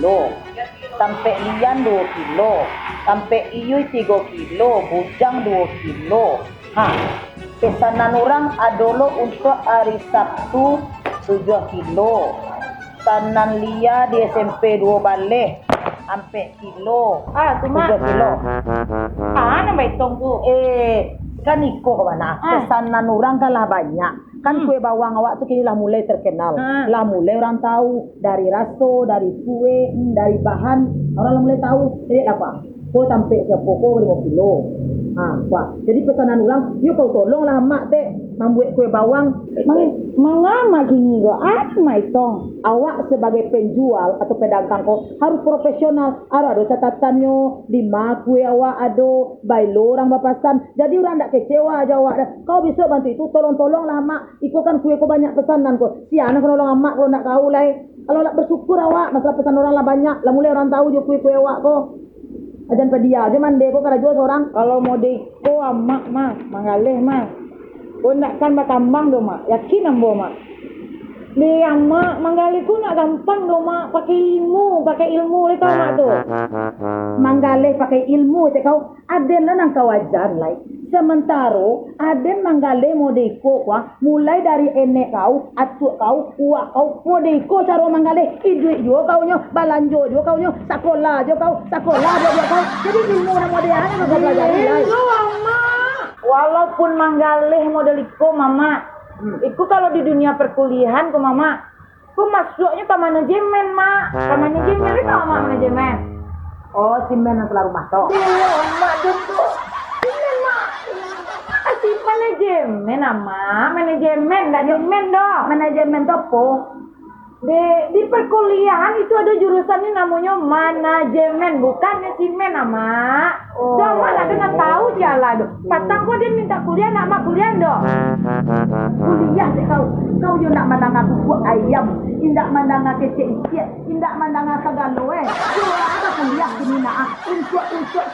kilo, sampai lian 2 kilo, sampai iyui 3 kilo, bujang 2 kilo. Pesanan orang adolo untuk hari Sabtu 7 kilo. Pesanan Lia di SMP 2 balik sampai kilo. Cuma 7 kilo. Nama hitung tuh. Kan iko ke mana? Pesanan orang kan lah banyak. Kan kue bawang awak tuh kini lah mulai terkenal. Lah mulai orang tahu dari raso, dari kue, dari bahan. Orang lah mulai tahu. Jadi apa? Kau sampai siapa kau 5 kilo. Wah. Jadi pesanan orang, yuk kau tolonglah mak teh membuat kue bawang. Mengapa gini go? Nama hitung. Awak sebagai penjual atau pedagang kau harus profesional. Ada catatannya di mak kue awak ada bailo orang bapasan. Jadi orang tak kecewa aja awak. Kau besok bantu itu tolong-tolonglah mak. Iko kan kue kau banyak pesanan kau. Si anak kau tolong mak kalau nak kau lah. Kalau nak bersyukur awak masalah pesan orang lah banyak. Lah mulai orang tahu je kue-kue awak kau. Ajan pedia aja mande kau kada jual seorang. Kalau mau deko amak mah, mangaleh mah. Kau nak kan bakambang do mak. Yakin ambo mak. Di amak manggali ku nak gampang do mak, pakai ilmu le kau mak tu. Manggale pakai ilmu cek kau. Aden lah nang kau ajar lai. Sementara aden manggale modeko kwa mulai dari enek kau, atuk kau, uak kau modeko cara manggale. Duit jo kau nyo, balanjo jo kau nyo, sekolah jo kau. Jadi ilmu nang modern kau pelajari lai. Walaupun manggaleh model iko mama, iku kalau di dunia perkuliahan ku mama, ku masuknya ke manajemen mak, ke manajemen itu mak manajemen. Oh, simen yang setelah rumah toh. Iya mak tentu, simen mak, asih manajemen manajemen, dah jemen doh. Manajemen toh po. Di perkuliahan itu ada jurusannya namanya manajemen, bukannya simen ama. Sama nak kena tahu jalan doh. Patang kau dia minta kuliah, nak mak kuliah doh. Kuliah deh kau. Kau yo nak mandang aku buat ayam, indak mandang aku kecil, indak mandang aku segala Yo ada kuliah sini nak. Untuk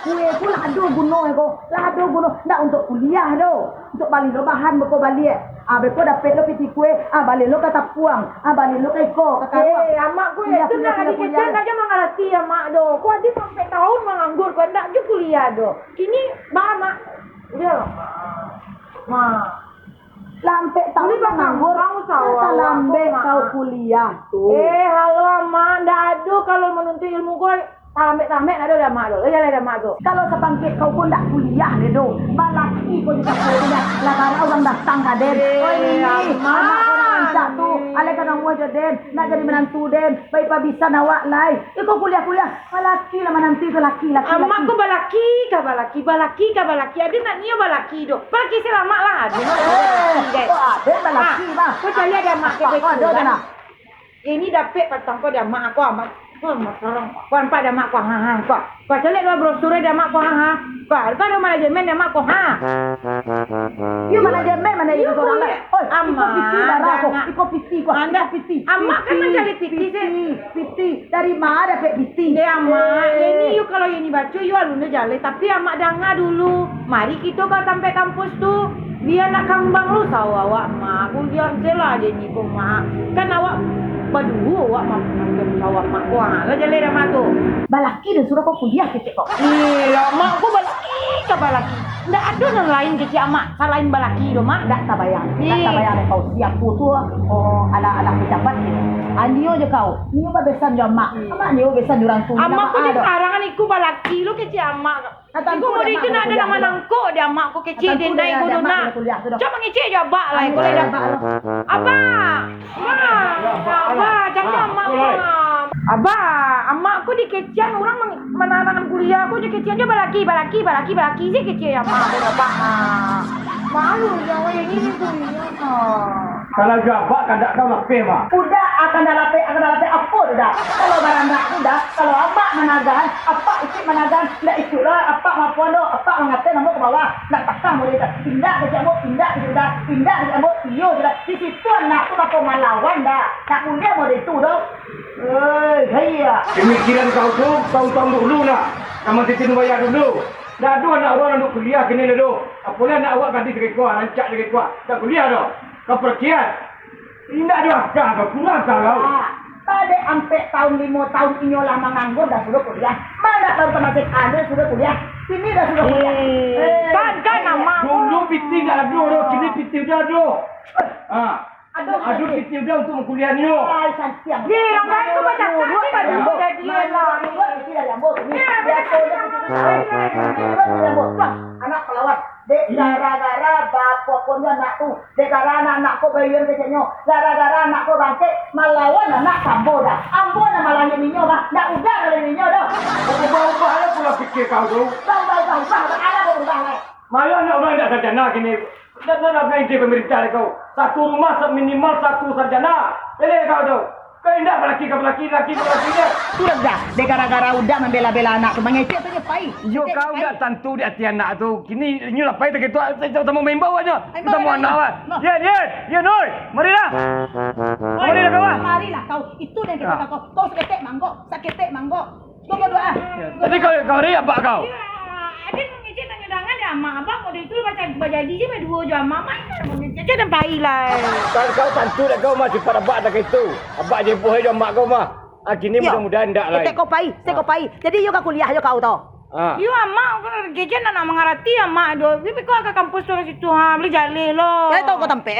kue pun lah ada guna kau. Lah ada guna. Nak untuk kuliah doh. Untuk balik lo bahan beko balik. Beko dapat lo piti kue, balik lo kata puang, balik lo eko kakak. Amak kue itu nak adik kecil aja mengerti ya mak doh. Kau adik sampai tahun menganggur, kau ndak juga kuliah doh. Kini mak, udah mak. Lampe tahun menganggur, lambe kau kuliah tuh. Halo mak, ndak ada kalau menuntut ilmu kau. Tamek ada dah mak doh. Jalan dah mak doh. Kalau sepangkit kau pun ndak kuliah deh doh. Balaki kau juga kuliah. Lah karena orang datang kaden. Oh ini anak orang satu. Ale kadang mau jadi nak jadi menantu den. Baik pa bisa nawak lai. Kau kuliah. Balaki lah menanti ke laki. Amak kau balaki. Ada nak niat balaki doh. Balaki selama lah. Ada balaki mah. Kau cari ada mak ke betul. Ini dapat patang kau dah mak aku amat. Kau empat dah mak kau Kau cari dua brosur dah mak kau Kau ada manajemen dah mak kau You manajemen mana itu orang lain? Amak. Iko piti kau. Anda piti. Amak kan mencari Piti. Dari mana dapat piti? Deh amak. Ini you kalau ini baca you alunnya jalan. Tapi amak dengar dulu. Mari kita kau sampai kampus tu. Biar nak kambang lu tahu awak mak. Kuliah jelah je ni kau mak. Kan awak berdua awak mak awak mak kau lah jalan dah mak tu. Balaki dah suruh kau kuliah kecik kau. Lah mak kau balaki. Ndak ada yang lain kecik amak. Selain balaki tu mak. Tak bayang kau siap tu. Ala pejabat gitu. Anio je kau. Nio pa besan jo mak. Amak nio besan jurang tu. Amak kau di sekarang ni ku balaki lu kecik amak. Aku mau itu nak ada nama nangkuk dia amak kau kecil dia naik kudu nak. Coba ngecek je abak lah kau dah. Abak. Jangan amak. Amak aku di kecian orang menanam kuliah aku je kecian je balaki sih kecil amak aku abak. Malu jangan ini kuliah. Kalau gabak kada kau lapeh mak. Udah akan dah lapeh apa dah. Kalau barang dah udah, kalau apa menagan, apa ikut menagan, ndak ikutlah apa mapuan do, apa mengaten namo ke bawah. Nak takah boleh dah. Pindah ke jambut, pindah ke jambut, iyo sudah. Di situ anak tu apa melawan dah. Nak mulia boleh itu do. Saya. Pemikiran kau tu, kau tahu dulu nak. Kamu titin bayar dulu. Dah ada anak orang nak kuliah kini dah. Apalagi anak awak ganti sekekuat, rancak sekekuat. Tak kuliah dah. Kau perkian. Tidak ada akal kau kurang kalau. Pada sampai tahun 5 tahun ini lah menganggur dah sudah kuliah. Mana baru termasuk ada sudah kuliah. Ini dah sudah kuliah. Kan nama Dulu piti dah ada, kini piti udah ada. Aduh piti udah untuk kuliah ni. Ay, santiang. Yang lain tu macam Dua tak pada ada jadi dia lah. tidak jambut. Anak pelawat. Dek gara-gara bapak punya anak tu. Dek gara anak ko bayan kecilnya. Gara-gara anak ko bangkit melawan anak kambo dah. Ambo na malah ninyo bah. Nak udah kalau ninyo dah. Ubah-ubah lah pula fikir kau tu. Bang, ada berubah lah. Malah anak orang tak sarjana kini. Dan apa ide pemerintah kau? Satu rumah minimal satu sarjana. Boleh kau tu. Kau indah laki dia. Sudah dah. Dek gara-gara udah membela-bela anak tu. Mengecek tu je pahit. Yo kau dah tentu di hati anak tu. Kini ni lah payah tak gitu. Saya tahu main bawah aja. Kita mau anak lah. Ya, Noi. Marilah. Marilah kau. Marilah kau. Itu yang kita kau. Kau saketek manggo. Tunggu doa. Tapi kau riak apa kau? Ada mengecek nyanyidangan ya mak abang model itu baca jadi je dua jam mama mengecek dan pailah. Kalau kau tentu dah kau masih pada bak dah gitu. Abak je buah je mak kau mah. Kini mudah-mudahan tak lah. Saya kau pai. Jadi you kau kuliah you kau tu. Yo mak gejen nak mengarati mak do. Tapi kau ke kampus tu situ beli jale lo. Saya tahu kau tampe.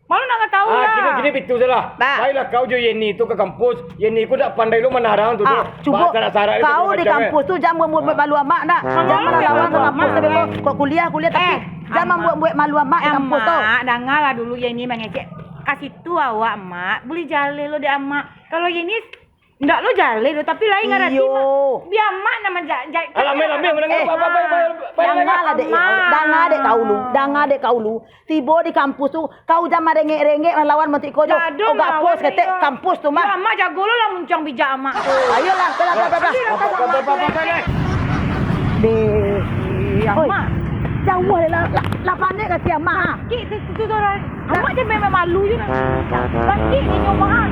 Malu nak tahu lah. Kini pintu je lah. Baiklah kau je Yeni tu ke kampus. Yeni ku tak pandai lu mana orang tu. Cuba kau di kampus tu jangan buat malu amak dah. Jangan lawan ke kampus tapi kau kuliah tapi jangan buat malu amak di kampus tu. Mak dengarlah dulu Yeni mengecek. Kasih tu awak mak beli jale lo di amak. Kalau Yeni ndak lo jale lo tapi lain ngarati mak. Biar mak nama jai. Alam mendengar Danga dek kau lu. Tiba di kampus tu kau jangan rengek-rengek lawan menteri kau. Kau gapos ketek kampus tu mak. Mak jago lo lah muncang bijak mak. Ayolah, bela. Mak. Jauh lah pandai kat siang mak. Kik tu orang. Mak je memang malu je. Bangkit ni nyomak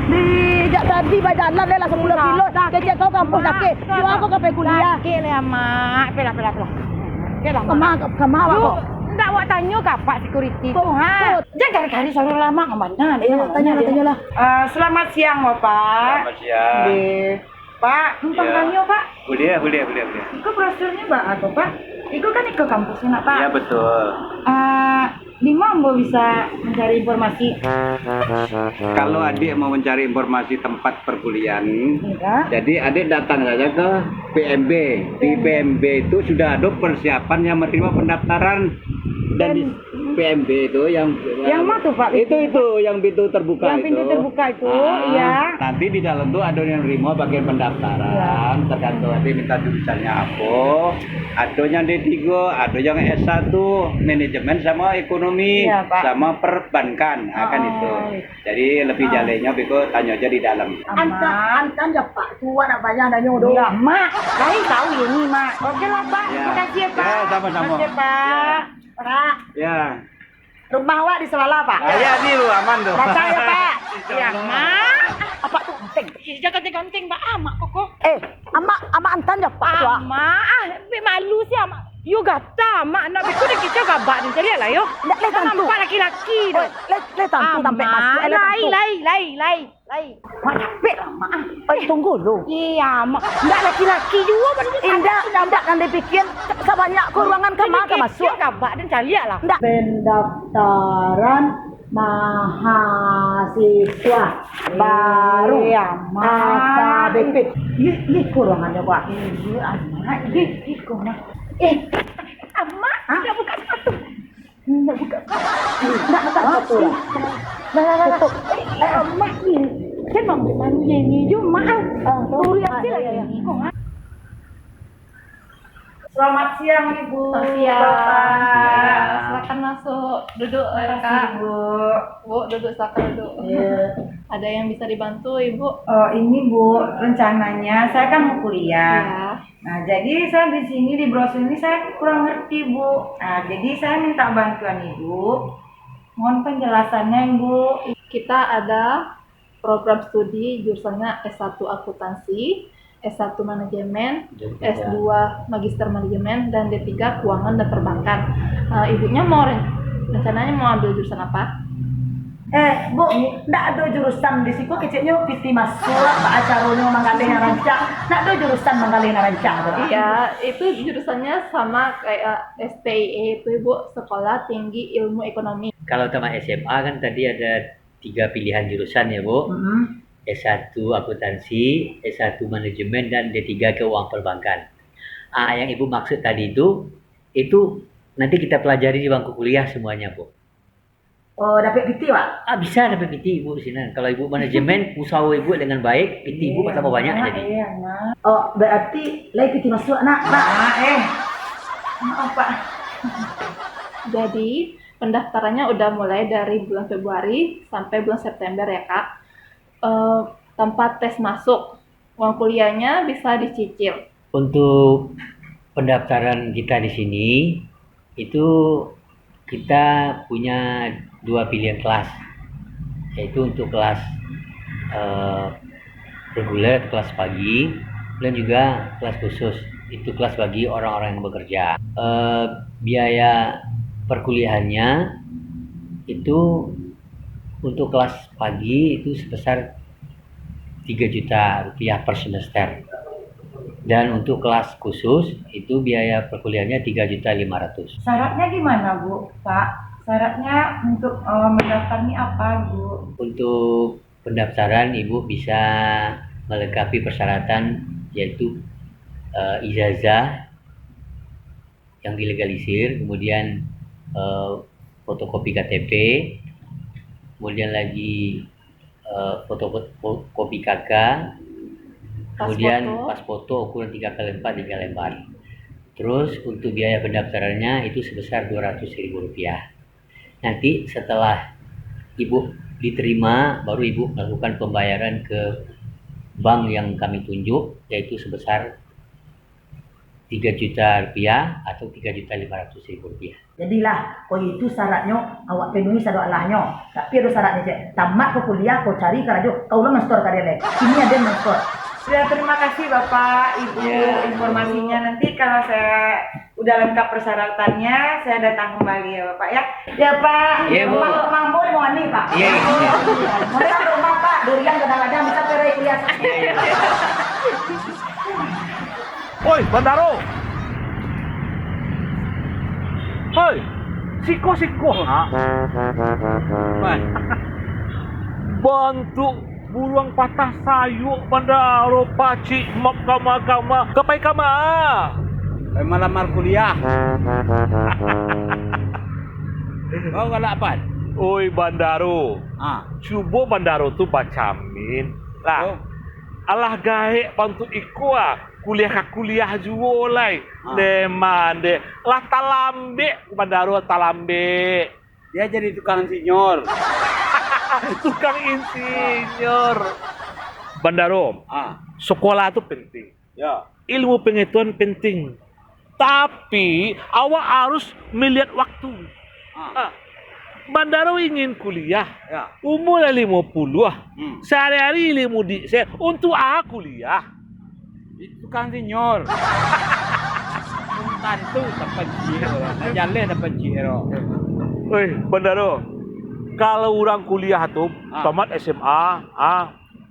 Di jak tadi berjalan dah 10 kilo. Kecek kau kampus sakit. You aku ke kuliah. Bangkit lah mak. Pelah. Okeylah mak. Kemah kau. Ndak awak tanya kapak security tu Jangan kari-kari soal lama ke mana. Tanyalah. Selamat siang Bapak. Selamat siang. Pak, numpang tanya Pak. Boleh. Ikut brosurnya Pak atau Pak? Ikut kan ikut kampusnya nak Pak? Iya betul. Di mana Mbak bisa mencari informasi? Kalau adik mau mencari informasi tempat perkuliahan, Ya. jadi adik datang saja ke PMB. Di PMB itu sudah ada persiapan yang menerima pendaftaran dan di PMB itu yang mana tuh Pak? Itu yang pintu terbuka Yang pintu terbuka itu, ya. Nanti di dalam tuh ada yang terima bagian pendaftaran, tergantung nanti minta jurusannya apa. Ada yang D3, ada yang S1, manajemen sama ekonomi, Iya, Pak. sama perbankan, kan itu. Jadi lebih jalenya beko tanya aja di dalam. Antan ya Pak, tua nak banyak nak nyodoh. Ya, Mak. Lain tahu ini, Mak. Oke lah, Pak. Ya. Terima kasih ya, Pak. Ya, sama-sama. Oke, Pak. Pak, Ya. rumah awak di Selala Pak. Ya ni lu aman tuh. Baca ya Pak. Ya, Mak. Apa tu penting? Jangan ganting, Pak. Mak kok. Ama antan ya Pak. Mak, malu sih, Mak. You gata, Mak. Nak beku dah kita gabak ni. Cari lah, yo. Nak le tantu. Nampak laki-laki tu. Le tantu sampai masuk. Lai. Mak capek lah Mak. Tunggu dulu. Iya, Mak. Ndak laki-laki juga baru Indah kan dipikir sebanyak ruangan kamar ke masuk. Gabak dan cari lah. Ndak. Pendaftaran mahasiswa baru AKBP. Ini ruangannya Pak. Amak, nak buka sepatu. Ndak buka satu lah. Tutup. Amak ni. Kan malu ni je, Mak. Lihat je lah ni. Selamat siang Ibu. Silakan masuk. Duduk Kak. Bu, duduk silakan duduk. Ada yang bisa dibantu Ibu? Oh, ini Bu, rencananya saya kan mau kuliah. Ya. Nah, jadi saya di sini di brosur ini saya kurang ngerti, Bu. Nah, jadi saya minta bantuan Ibu. Mohon penjelasannya, Ibu. Kita ada program studi jurusannya S1 akuntansi, S1 manajemen, S2 magister manajemen, dan D3 keuangan dan perbankan. Ibunya mau rencananya mau ambil jurusan apa? Bu, ndak ada jurusan di situ kecilnya piti masuk Pak acaranya manggalih rancang. Ndak ada jurusan manggalih rancang. Iya, itu jurusannya sama kayak STIE itu Ibu, Sekolah Tinggi Ilmu Ekonomi. Kalau tamat SMA kan tadi ada 3 pilihan jurusan ya Bu. S1 akuntansi, S1 manajemen, dan D3 keuangan perbankan. Yang Ibu maksud tadi itu nanti kita pelajari di bangku kuliah semuanya Bu. Oh, dapat piti, Pak? Bisa dapat PT Ibu di sini. Kalau Ibu manajemen usaha Ibu dengan baik, PT Ibu tambah banyak jadi. Oh, berarti lagi piti masuk anak, Pak. Maaf, Pak. Jadi pendaftarannya udah mulai dari bulan Februari sampai bulan September ya Kak. Tempat tes masuk, uang kuliahnya bisa dicicil. Untuk pendaftaran kita di sini itu kita punya 2 pilihan kelas, yaitu untuk kelas reguler, kelas pagi, dan juga kelas khusus, itu kelas bagi orang-orang yang bekerja. Biaya perkuliahannya itu untuk kelas pagi itu sebesar 3 juta rupiah per semester, dan untuk kelas khusus itu biaya perkuliahannya 3.500.000. Syaratnya gimana Bu, Pak? Syaratnya untuk mendaftar ini apa Bu? Untuk pendaftaran Ibu bisa melengkapi persyaratan, yaitu ijazah yang dilegalisir, kemudian fotokopi KTP, kemudian lagi fotokopi KK, kemudian pas foto ukuran 3x4 3 lembar. Terus untuk biaya pendaftarannya itu sebesar Rp200.000. Nanti setelah Ibu diterima, baru Ibu melakukan pembayaran ke bank yang kami tunjuk, yaitu sebesar Rp3 juta atau Rp3.500.000. Jadilah, kau itu syaratnya awak penuhi sadoalahnya. Tapi ada syaratnya cek. Tamat kau kuliah, kau cari karajo, kau ulang mentor kalian. Ini ada mentor. Ya, terima kasih Bapak, Ibu informasinya. Nanti kalau saya udah lengkap persyaratannya, saya datang kembali ya Bapak ya. Ya Pak, Iya, Bu. Mampu mau nih Pak. Iya. Mereka rumah Pak, durian kadang-kadang bisa perai kuliah. Oi, Bandaro. Hoi, siko. Bantu buruang patah sayuk Bandaro pacik mak kama kepai kama. Melamar kuliah. Kau galak apa? Oi Bandaro. Cuba Bandaro tu bacamin. Lah. Oh. Alah gaek bantu iku kuliah juga lai. Demande. Lah talambe Bandaro talambe. Dia jadi tukang insinyur. Tukang insinyur. Bandaro. Sekolah itu penting. Ya. Ilmu pengetahuan penting. Tapi awak harus melihat waktu. Bandaro ingin kuliah. Ya. Umur 50. Sehari-hari ilmu untuk kuliah. Itu tukang insinyur. Tantu dapat jiro. Jalan dapat jiro. Woi, Bandaro. Kalau orang kuliah tuh, tamat SMA,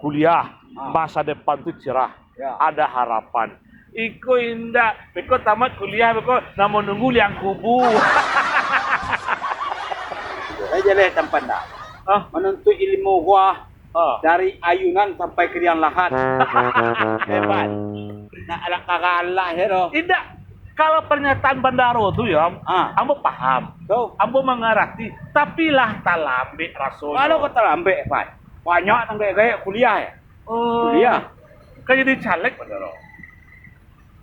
kuliah, masa depan tuh cerah. Ya. Ada harapan. Iko indah, beko tamat kuliah, beko namun nunggu liang kubu. Saya jalan tempat dah. Menuntut ilmu gua dari ayunan sampai ke liang lahat. Hebat. Nak ada kagalah hero. Tidak. Kalau pernyataan Bandaro tuh ya, ambo paham. Tuh. Ambo mengerti. Tapi lah talambe rasul. Kalau kau terlambat, Pak. Banyak tang gaya kuliah ya. Kuliah. Kan jadi caleg Bandaro.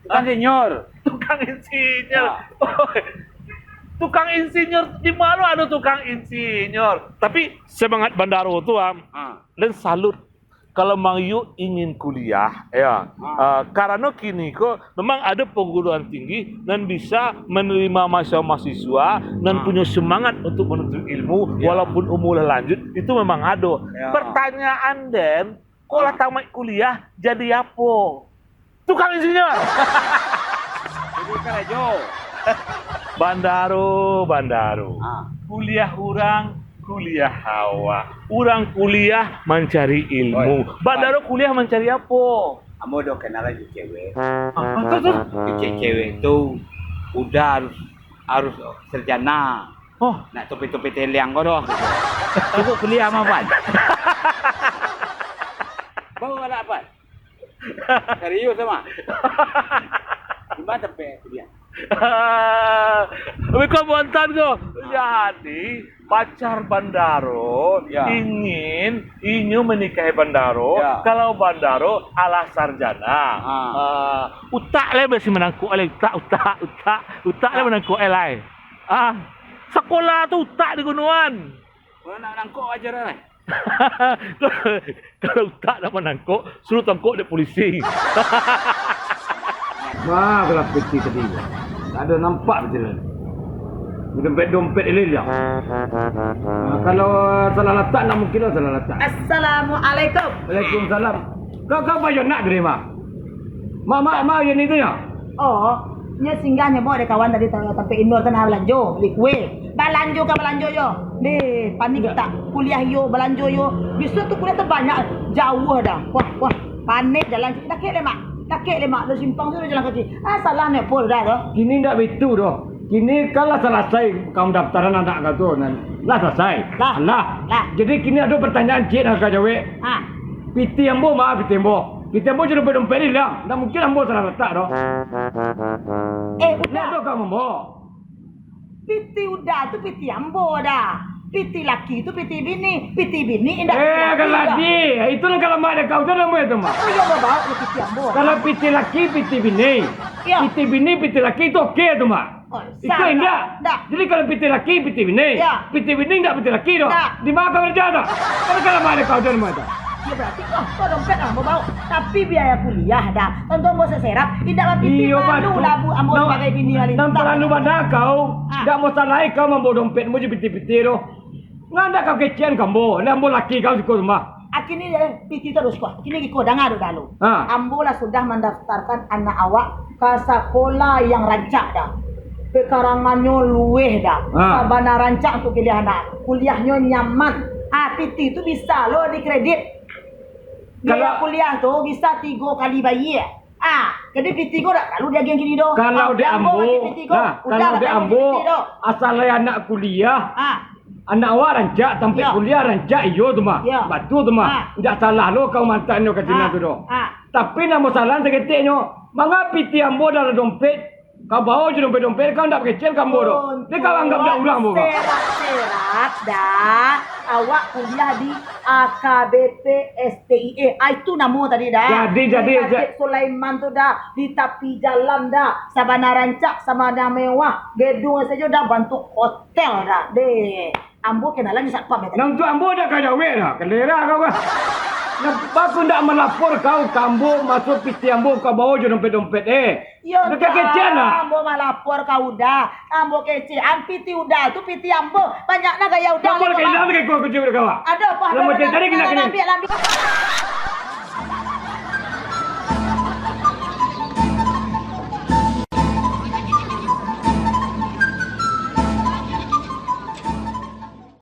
Tukang insinyur. Tukang insinyur. Tukang insinyur di mana ada tukang insinyur? Tapi semangat Bandaro tuh dan salut kalau Mang Yu ingin kuliah ya. Karena kini kok memang ada perguruan tinggi dan bisa menerima mahasiswa dan punya semangat untuk menuntut ilmu walaupun umur lanjut itu memang ada. Pertanyaan Den, kalau tamat kuliah jadi apa? Tukang insinyur. Jadi karajo. Bandaro. Kuliah orang kuliah awak. Orang kuliah mencari ilmu. Oi, Bandaro kuliah mencari apa? Kamu udah kenal aja cewek. Apa tuh? Cewek itu udah harus sarjana. Oh, Nak topi-topi teliang kau doh. Cukup kuliah sama apa? Bawa ada apa? Serius sama? Gimana sampai kuliah? Tapi kau bontan kau. Jadi pacar Bandaro Ya. ingin Inyo menikahi Bandaro. Ya. Kalau Bandaro ala sarjana. Utak le masih menangkuk le utak le menangkuk elai. Sekolah tu utak di gunungan. Kau nak nangkuk aja lah. Kalau utak nak menangkuk, suruh tangkuk di polisi. Wah, gelap peti tadi. Tak ada nampak berjalan. Dompet ini dia. Kalau salah letak nak mungkin lah salah letak. Assalamualaikum. Waalaikumsalam. Kau bayar nak terima? Mak yang itu ya? Oh, nya singgahnya bawa ada kawan tadi tapi indoor tanah belanjo, beli kue. Belanjo ke belanjo yo. Deh, panik tak kuliah yo, belanjo yo. Besok tu kuliah tu banyak jauh dah. Wah, panik jalan dah kek lemak. Dah kek lemak dah simpang tu jalan kaki. Salah ni pol dah tu. Kini tak begitu doh. Kini kalau selesai kamu daftaran anak kau tu, lah selesai. Lah. Jadi kini ada pertanyaan cik nak kau jawab. Piti ambo mah piti ambo. Piti ambo jadi dompet ni lah. Tak mungkin ambo salah letak doh. Udah. Nak kamu ambo. Piti udah tu piti ambo dah. Piti laki tu piti bini indah. Kaladi. Itu lah kalau mak ada kau tu nama itu mak. Oh iya bawa ni piti ambo. Kalau piti laki, piti bini. Ya. Piti bini, piti laki itu okey tu mak. Oh, Itu salah. indah. Dah. Jadi kalau piti laki, piti bini. Ya. Piti bini enggak piti laki tu. Tak. Di mana kau kerja tu? Kalau mak ada kau tu nama itu. Ya berarti kau dompet ambo bawa. Tapi biaya kuliah dah. Tentu ambo seserap. Tidak piti malu lah bu ambo sebagai bini kali. Nampak lalu pada kau. Ah. Tak mau salah kau membawa dompet mu je piti-piti tu. Nganda kau kecian kamu. Lambo laki kau sikut rumah. Akini piti terus kau. Kini kau dengar dalu. Ah. Ambo lah sudah mendaftarkan anak awak ke sekolah yang rancak dah. Pekarangannya luweh dah. Sabana rancak untuk pilih anak. Kuliahnya nyaman. Piti tu bisa lo dikredit. Biaya kuliah tu bisa 3 kali bayar. Jadi piti kau tak kalau dia geng gini doh. Kalau dia ambo, kalau dia ambo, asal anak kuliah, anak awak rancak, sampai Ya. kuliah rancak iyo tu mah. Ya. Batu tu mah. Tidak salah lo kau mantannya ke sini tu doh. Tapi nama salah seketiknya, mangga piti ambo dalam dompet, kau bawa je dompet kau tak kecil kamu doh. Dia kau anggap dah ulang bu. Serat dah. Awak kuliah di AKBP STIE. Itu nama tadi dah. Jadi. Masjid Sulaiman tu dah di tepi jalan dah. Sabana rancak, sabana mewah. Gedung saja dah bentuk hotel dah. Deh. Ambo kenalan satpam ya tadi. Nang tu ambo dah kau jawab dah. Kelera kau kan. Aku tak melapor kau kambo masuk piti ambo kau bawa je dompet Ya dekat kecian lah. Ambo malapor kau udah. Ambo kecian piti udah tu piti ambo. Banyaknya gaya udah. Kau boleh kena lagi kau kecil kau. Ada apa? Lama tadi kena. Ambil.